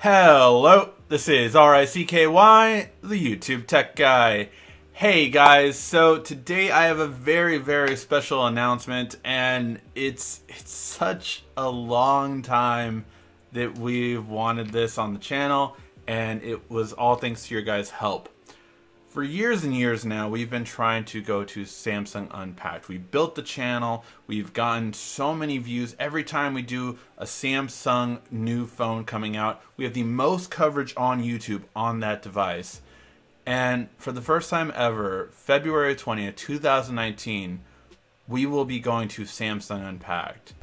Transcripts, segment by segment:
Hello, this is RICKY, the YouTube Tech Guy. Hey guys, so today I have a very special announcement, and it's such a long time that we've wanted this on the channel, and it was all thanks to your guys' help. For years and years now, we've been trying to go to Samsung Unpacked. We built the channel, we've gotten so many views. Every time we do a Samsung new phone coming out, we have the most coverage on YouTube on that device. And for the first time ever, February 20th, 2019, we will be going to Samsung Unpacked.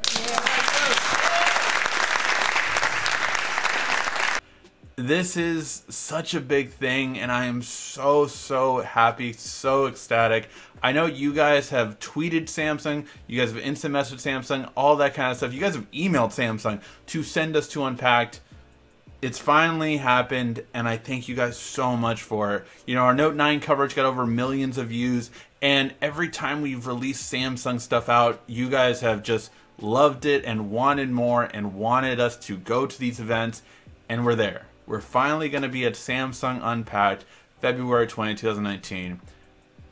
This is such a big thing, and I am so happy, so ecstatic. I know you guys have tweeted Samsung, you guys have instant messaged Samsung, all that kind of stuff. You guys have emailed Samsung to send us to Unpacked. It's finally happened, and I thank you guys so much for it. You know, our Note 9 coverage got over millions of views, and every time we've released Samsung stuff out, you guys have just loved it and wanted more and wanted us to go to these events, and we're there. We're finally going to be at Samsung Unpacked February 20, 2019.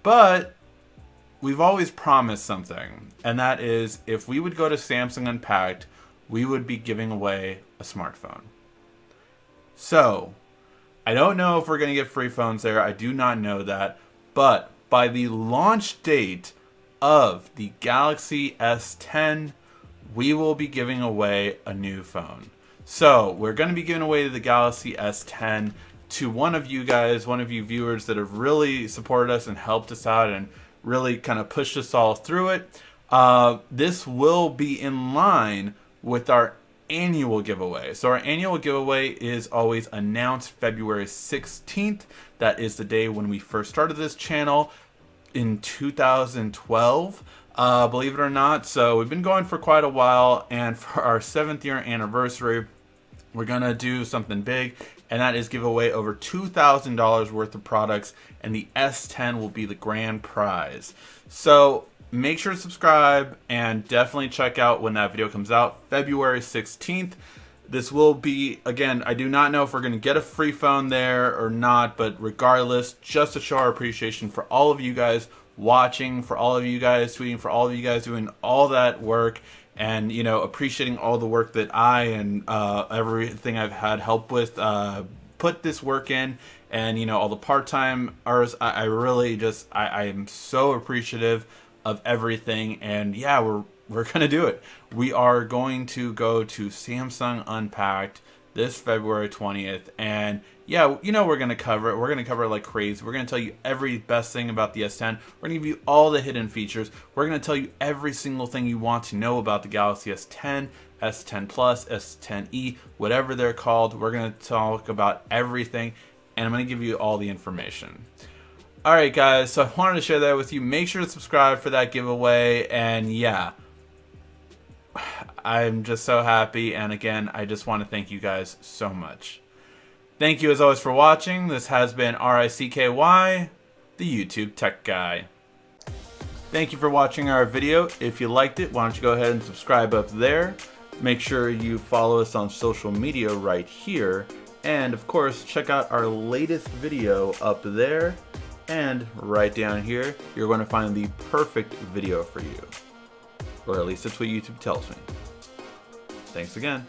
But we've always promised something, and that is if we would go to Samsung Unpacked, we would be giving away a smartphone. So, I don't know if we're going to get free phones there. I do not know that. But by the launch date of the Galaxy S10, we will be giving away a new phone. So, we're going to be giving away the Galaxy S10 to one of you guys, one of you viewers that have really supported us and helped us out and really kind of pushed us all through it. This will be in line with our annual giveaway. So our annual giveaway is always announced February 16th. That is the day when we first started this channel in 2012. Believe it or not. So we've been going for quite a while, and for our 7th year anniversary, we're gonna do something big, and that is give away over $2,000 worth of products, and the S10 will be the grand prize. So make sure to subscribe and definitely check out when that video comes out, February 16th. This will be, again, I do not know if we're going to get a free phone there or not, but regardless, just to show our appreciation for all of you guys watching, for all of you guys tweeting, for all of you guys doing all that work, and, you know, appreciating all the work that I and everything I've had help with put this work in, and, you know, all the part-time hours. I really just, I am so appreciative of everything, and yeah, we're gonna do it. We are going to go to Samsung Unpacked this February 20th, and yeah, you know, we're gonna cover it. We're gonna cover it like crazy. We're gonna tell you every best thing about the S10. We're gonna give you all the hidden features. We're gonna tell you every single thing you want to know about the Galaxy S10, S10 Plus, S10e, whatever they're called. We're gonna talk about everything, and I'm gonna give you all the information. Alright guys, so I wanted to share that with you. Make sure to subscribe for that giveaway, and yeah, I'm just so happy, and again, I just want to thank you guys so much. Thank you as always for watching. This has been RICKY, the YouTube Tech Guy. Thank you for watching our video. If you liked it, why don't you go ahead and subscribe up there. Make sure you follow us on social media right here, and of course, check out our latest video up there. And right down here, you're going to find the perfect video for you. Or at least that's what YouTube tells me. Thanks again.